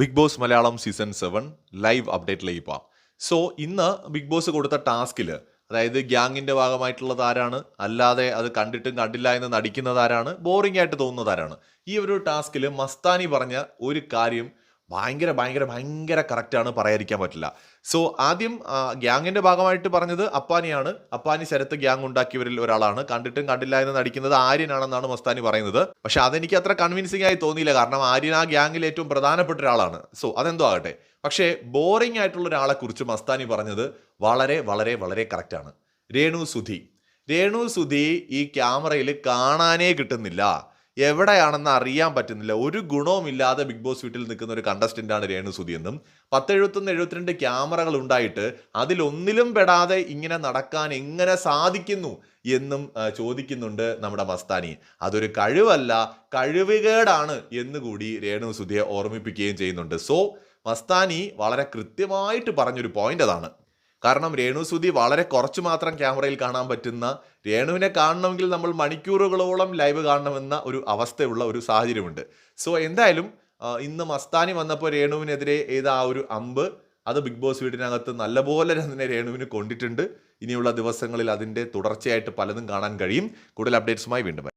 Big boss Malayalam season 7 live അപ്ഡേറ്റിലേക്ക് പോവാം. So ഇന്ന് ബിഗ് ബോസ് കൊടുത്ത ടാസ്കിൽ അതായത് ഗ്യാങ്ങിന്റെ ഭാഗമായിട്ടുള്ളത് ആരാണ്, അല്ലാതെ അത് കണ്ടിട്ടും കണ്ടില്ല എന്ന് നടിക്കുന്നത് ആരാണ്, ബോറിംഗ് ആയിട്ട് തോന്നുന്നത് ആരാണ്, ഈ ഒരു ടാസ്കിൽ മസ്താനി പറഞ്ഞ ഒരു കാര്യം ഭയങ്കര ഭയങ്കര ഭയങ്കര കറക്റ്റാണ്, പറയാതിരിക്കാൻ പറ്റില്ല. സോ ആദ്യം ഗ്യാങ്ങിന്റെ ഭാഗമായിട്ട് പറഞ്ഞത് അപ്പാനിയാണ്. അപ്പാനി ശരത്ത് ഗ്യാങ് ഉണ്ടാക്കിയവരിൽ ഒരാളാണ്. കണ്ടിട്ടും കണ്ടില്ല എന്ന് നടിക്കുന്നത് ആര്യനാണെന്നാണ് മസ്താനി പറയുന്നത്. പക്ഷെ അതെനിക്ക് അത്ര കൺവിൻസിംഗ് ആയി തോന്നിയില്ല, കാരണം ആര്യൻ ആ ഗ്യാങ്ങിൽ ഏറ്റവും പ്രധാനപ്പെട്ട ഒരാളാണ്. സോ അതെന്തോ ആകട്ടെ, പക്ഷേ ബോറിംഗ് ആയിട്ടുള്ള ഒരാളെ കുറിച്ച് മസ്താനി പറഞ്ഞത് വളരെ വളരെ വളരെ കറക്റ്റാണ്. രേണു സുധി. രേണു സുധി ഈ ക്യാമറയിൽ കാണാനേ കിട്ടുന്നില്ല, എവിടെയാണെന്ന് അറിയാൻ പറ്റുന്നില്ല. ഒരു ഗുണവുമില്ലാതെ ബിഗ് ബോസ് വീട്ടിൽ നിൽക്കുന്ന ഒരു കണ്ടസ്റ്റന്റ് ആണ് രേണു സുധി എന്നും 10 72 ക്യാമറകൾ ഉണ്ടായിട്ട് അതിലൊന്നിലും പെടാതെ ഇങ്ങനെ നടക്കാൻ എങ്ങനെ സാധിക്കുന്നു എന്നും ചോദിക്കുന്നുണ്ട് നമ്മുടെ മസ്താനി. അതൊരു കഴിവല്ല, കഴിവുകേടാണ് എന്നുകൂടി രേണു സുധിയെ ഓർമ്മിപ്പിക്കുകയും ചെയ്യുന്നുണ്ട്. സോ മസ്താനി വളരെ കൃത്യമായിട്ട് പറഞ്ഞൊരു പോയിന്റ് അതാണ്. കാരണം രേണു സുധി വളരെ കുറച്ച് മാത്രം ക്യാമറയിൽ കാണാൻ പറ്റുന്ന, രേണുവിനെ കാണണമെങ്കിൽ നമ്മൾ മണിക്കൂറുകളോളം ലൈവ് കാണണമെന്ന ഒരു അവസ്ഥയുള്ള ഒരു സാഹചര്യമുണ്ട്. സോ എന്തായാലും ഇന്ന് മസ്താനി വന്നപ്പോൾ രേണുവിനെതിരെ ആ ഒരു അമ്പ് അത് ബിഗ് ബോസ് വീടിനകത്ത് നല്ലപോലെ തന്നെ രേണുവിന് കൊണ്ടിട്ടുണ്ട്. ഇനിയുള്ള ദിവസങ്ങളിൽ അതിൻ്റെ തുടർച്ചയായിട്ട് പലതും കാണാൻ കഴിയും. കൂടുതൽ അപ്ഡേറ്റ്സുമായി വീണ്ടും